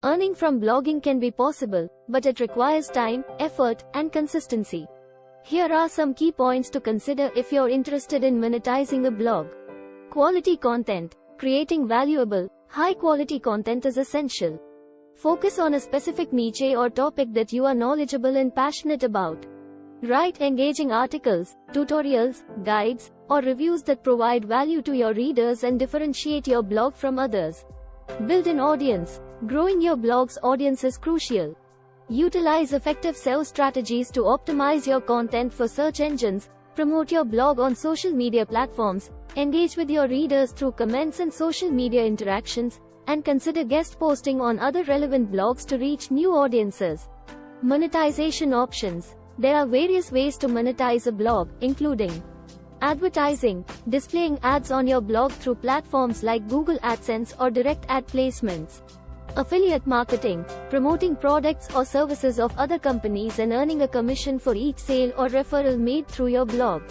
Earning from blogging can be possible, but it requires time, effort, and consistency. Here are some key points to consider if you're interested in monetizing a blog. Quality content. Creating valuable, high-quality content is essential. Focus on a specific niche or topic that you are knowledgeable and passionate about. Write engaging articles, tutorials, guides, or reviews that provide value to your readers and differentiate your blog from others. Build an audience. Growing your blog's audience is crucial. Utilize effective SEO strategies to optimize your content for search engines, promote your blog on social media platforms, engage with your readers through comments and social media interactions, and consider guest posting on other relevant blogs to reach new audiences. Monetization options. There are various ways to monetize a blog, including advertising, displaying ads on your blog through platforms like Google AdSense or direct ad placements. Affiliate marketing, promoting products or services of other companies and earning a commission for each sale or referral made through your blog.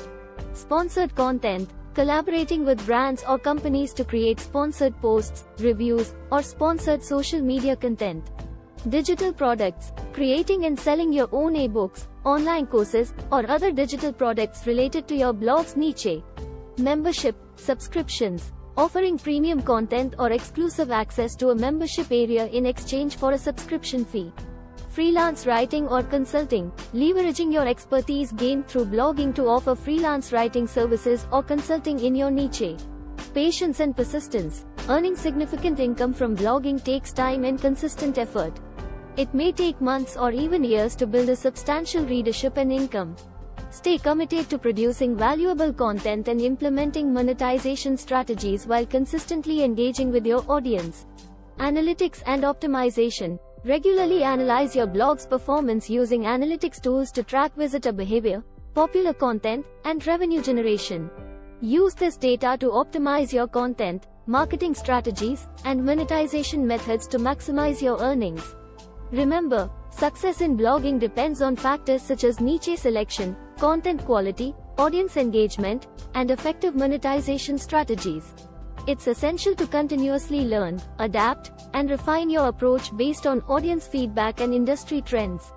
Sponsored content, collaborating with brands or companies to create sponsored posts, reviews, or sponsored social media content. Digital products, creating and selling your own ebooks, online courses, or other digital products related to your blog's niche. Membership, subscriptions, offering premium content or exclusive access to a membership area in exchange for a subscription fee. Freelance writing or consulting, leveraging your expertise gained through blogging to offer freelance writing services or consulting in your niche. Patience and persistence, earning significant income from blogging takes time and consistent effort. It may take months or even years to build a substantial readership and income. Stay committed to producing valuable content and implementing monetization strategies while consistently engaging with your audience. Analytics and optimization. Regularly analyze your blog's performance using analytics tools to track visitor behavior, popular content, and revenue generation. Use this data to optimize your content, marketing strategies, and monetization methods to maximize your earnings. Remember, success in blogging depends on factors such as niche selection, content quality, audience engagement, and effective monetization strategies. It's essential to continuously learn, adapt, and refine your approach based on audience feedback and industry trends.